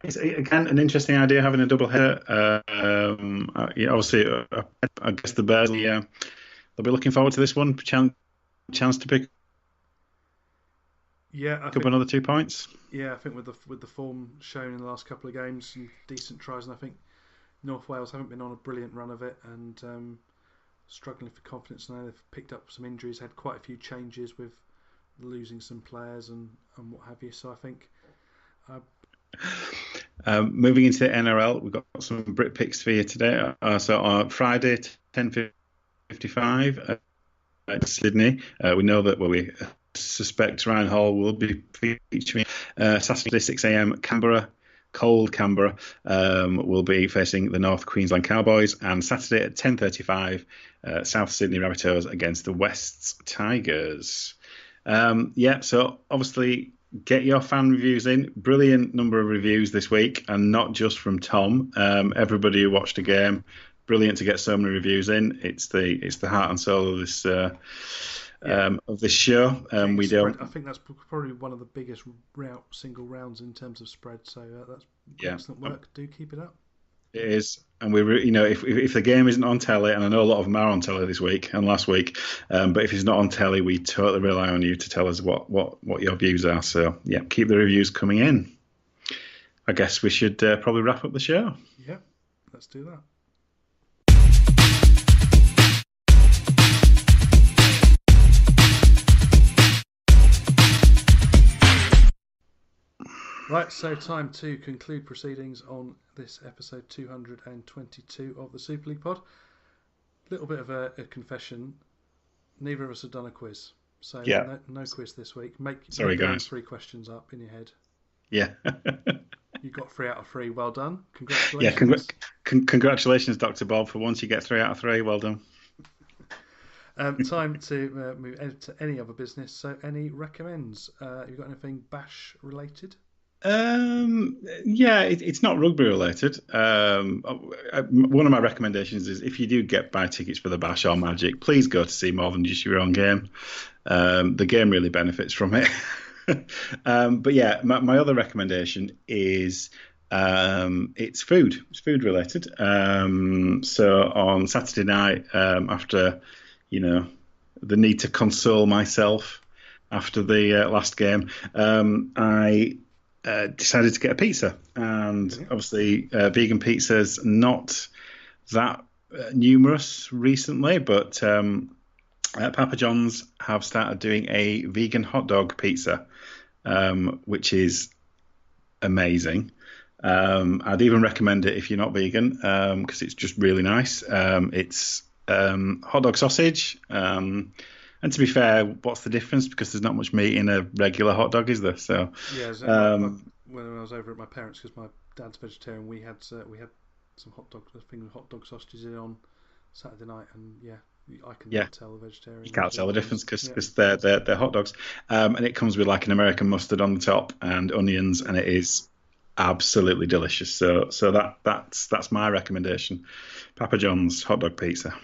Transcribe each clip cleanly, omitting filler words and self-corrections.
It's again an interesting idea having a double header. Yeah, obviously, I guess the Bears they'll be looking forward to this one. Chance to pick Yeah, I up think another 2 points. yeah, I think with the form shown in the last couple of games, some decent tries, and I think North Wales haven't been on a brilliant run of it, and struggling for confidence now. They've picked up some injuries, had quite a few changes with losing some players and what have you. So I think uh, Moving into the NRL, we've got some Brit picks for you today. So on Friday, 10:55 at Sydney, we know that we suspect Ryan Hall will be featuring. Saturday, 6 a.m. Canberra. Cold Canberra will be facing the North Queensland Cowboys, and Saturday at 10:35, South Sydney Rabbitohs against the Wests Tigers. Yeah, so obviously get your fan reviews in. Brilliant number of reviews this week, and not just from Tom. Everybody who watched a game, brilliant to get so many reviews in. It's the heart and soul yeah, of this show. getting a We spread. don't, I think that's probably one of the biggest single rounds in terms of spread. So that's yeah. excellent work. Do keep it up. It is, and if the game isn't on telly, and I know a lot of them are on telly this week and last week, but if it's not on telly, we totally rely on you to tell us what your views are. So yeah, keep the reviews coming in. I guess we should probably wrap up the show. Yeah, let's do that. Right, so time to conclude proceedings on this episode 222 of the Super League Pod. Little bit of a confession. Neither of us have done a quiz, so Yeah, no quiz this week. sorry Make your own guys. three questions up in your head. Yeah, You got 3 out of 3. Well done. yeah. Congratulations. Congratulations, Doctor Bob, for once you get 3 out of 3. Well done. Time to move to any other business. So, any recommends? You got anything bash related? Yeah, it's not rugby related. One of my recommendations is if you do buy tickets for the Bash or Magic, please go to see more than just your own game. The game really benefits from it. But yeah, my other recommendation is it's food. It's food related. So on Saturday night, after you know the need to console myself after the last game, I decided to get a pizza, and Brilliant. obviously vegan pizzas not that numerous recently, but Papa John's have started doing a vegan hot dog pizza, which is amazing. I'd even recommend it if you're not vegan, because it's just really nice. It's hot dog sausage. And to be fair, what's the difference? Because there's not much meat in a regular hot dog, is there? So, Yeah, is it like um, when I was over at my parents because my dad's vegetarian, we had some a thing with hot dog sausages in on Saturday night, and yeah, I can yeah, tell the you vegetarian and can't the tell the vegan difference ones. because Yeah, they're hot dogs, and it comes with like an American mustard on the top and onions, and it oof. is absolutely delicious. So that's my recommendation. Papa John's hot dog pizza.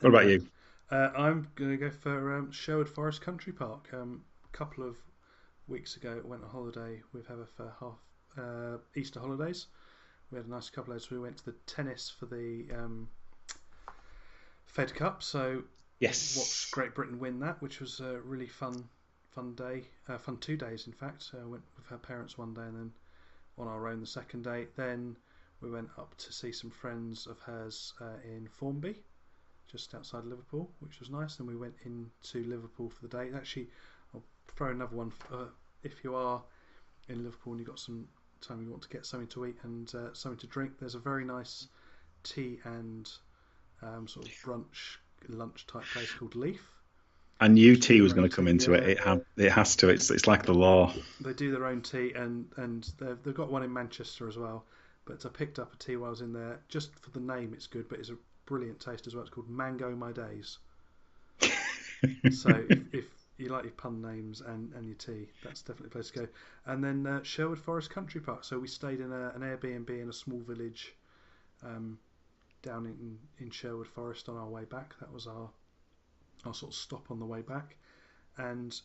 What There we about go. you? I'm gonna go for Sherwood Forest Country Park. A couple of weeks ago, I went on holiday with Heather for half Easter holidays. We had a nice couple of days. We went to the tennis for the Fed Cup, so watched Yes. Great Britain win that, which was a really fun day, fun 2 days in fact. So I went with her parents one day and then on our own the second day. Then we went up to see some friends of hers in Formby, just outside Liverpool, which was nice. Then we went into Liverpool for the day. Actually, I'll throw another one. If you are in Liverpool and you've got some time you want to get something to eat and something to drink, there's a very nice tea and sort of brunch lunch type place called Leaf, I knew which do tea their was own going to come tea. into it. Yeah, It has to. It's like the law. they do their own tea, and they've got one in Manchester as well. But I picked up a tea while I was in there. Just for the name, it's good, but it's a brilliant taste as well. It's called Mango My Days. So if you like your pun names and your tea, that's definitely a place to go. And then Sherwood Forest Country Park. So we stayed in an Airbnb in a small village um, down in Sherwood Forest on our way back. That was our sort of stop on the way back, and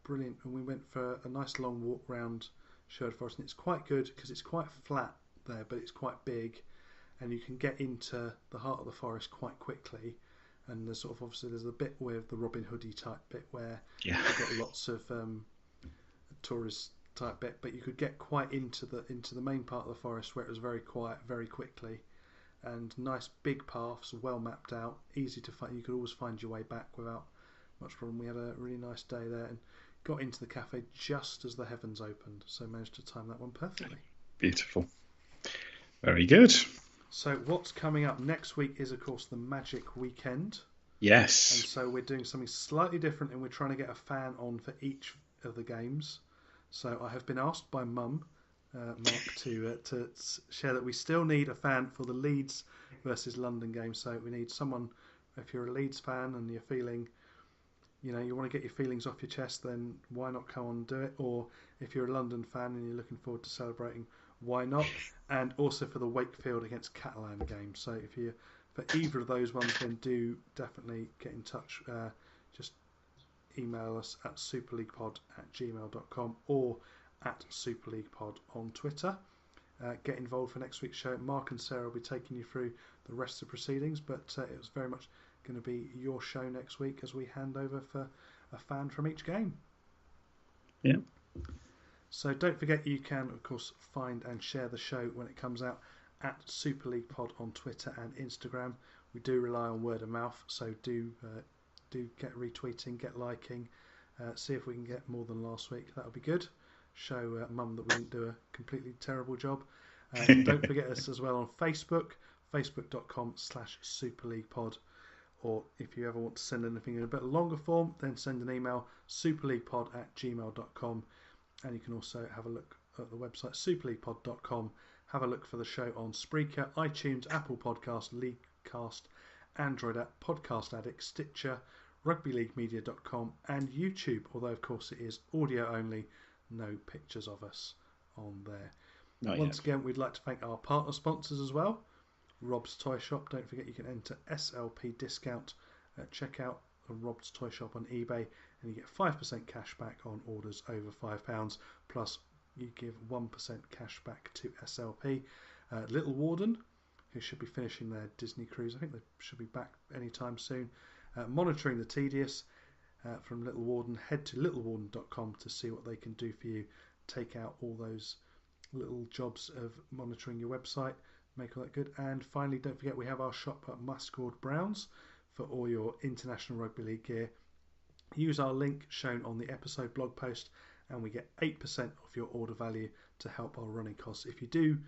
brilliant. And we went for a nice long walk round Sherwood Forest, and it's quite good because it's quite flat there, but it's quite big, and you can get into the heart of the forest quite quickly. And there's obviously there's a bit with the Robin Hoodie type bit where you've got lots of tourist type bit, but you could get quite into the main part of the forest where it was very quiet very quickly, and nice big paths, well mapped out, easy to find. You could always find your way back without much problem. We had a really nice day there and got into the cafe just as the heavens opened, so managed to time that one perfectly. Beautiful. Very good. So what's coming up next week is, of course, the Magic Weekend. Yes. And so we're doing something slightly different, and we're trying to get a fan on for each of the games. So I have been asked by Mum, Mark, to share that we still need a fan for the Leeds versus London game. So we need someone, if you're a Leeds fan and you're feeling, you want to get your feelings off your chest, then why not come on and do it? Or if you're a London fan and you're looking forward to celebrating, why not? And also for the Wakefield against Catalan game. So if you're for either of those ones, then do definitely get in touch. Just email us at superleaguepod@gmail.com or at superleaguepod on Twitter. Get involved for next week's show. Mark and Sarah will be taking you through the rest of the proceedings, but it was very much going to be your show next week as we hand over for a fan from each game. Yeah. So don't forget, you can, of course, find and share the show when it comes out at Superleague Pod on Twitter and Instagram. We do rely on word of mouth, so do get retweeting, get liking, see if we can get more than last week. That would be good. Show Mum that we didn't do a completely terrible job. Don't forget us as well on Facebook, facebook.com/superleaguepod. Or if you ever want to send anything in a bit longer form, then send an email, superleaguepod@gmail.com. And you can also have a look at the website, superleaguepod.com. Have a look for the show on Spreaker, iTunes, Apple Podcast, Leaguecast, Android app, Podcast Addict, Stitcher, rugbyleaguemedia.com, and YouTube. Although, of course, it is audio only, no pictures of us on there. Once again, we'd like to thank our partner sponsors as well. Rob's Toy Shop. Don't forget you can enter SLP discount at checkout of Rob's Toy Shop on eBay, and you get 5% cash back on orders over £5, plus you give 1% cash back to SLP. Little Warden, who should be finishing their Disney cruise. I think they should be back anytime soon. Monitoring the Tedious from Little Warden. Head to littlewarden.com to see what they can do for you. Take out all those little jobs of monitoring your website. Make all that good. And finally, don't forget we have our shop at Muscord Browns for all your International Rugby League gear. Use our link shown on the episode blog post and we get 8% off your order value to help our running costs. If you do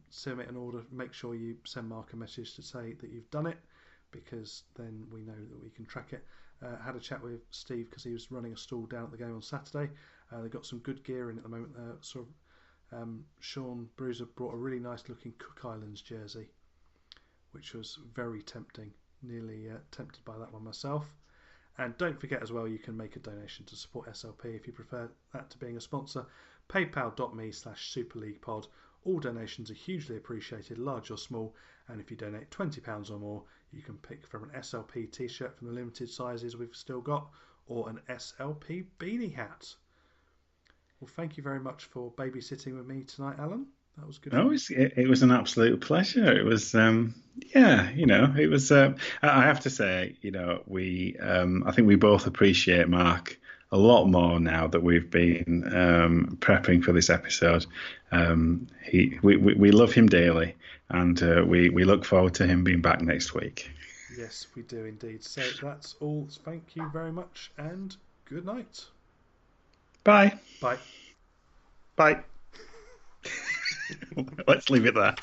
submit an order, make sure you send Mark a message to say that you've done it, because then we know that we can track it. Had a chat with Steve because he was running a stall down at the game on Saturday. They've got some good gear in at the moment. Sean Bruiser brought a really nice looking Cook Islands jersey, which was very tempting. Nearly tempted by that one myself. And don't forget as well, you can make a donation to support SLP if you prefer that to being a sponsor. paypal.me/superleaguepod. All donations are hugely appreciated, large or small, and if you donate £20 or more, you can pick from an SLP t-shirt from the limited sizes we've still got, or an SLP beanie hat. Well, thank you very much for babysitting with me tonight, Alan. That was good. No, it was an absolute pleasure. It was, it was. I have to say, I think we both appreciate Mark a lot more now that we've been prepping for this episode. We love him dearly, and we look forward to him being back next week. Yes, we do indeed. So that's all. Thank you very much, and good night. Bye. Bye. Bye. Let's leave it there.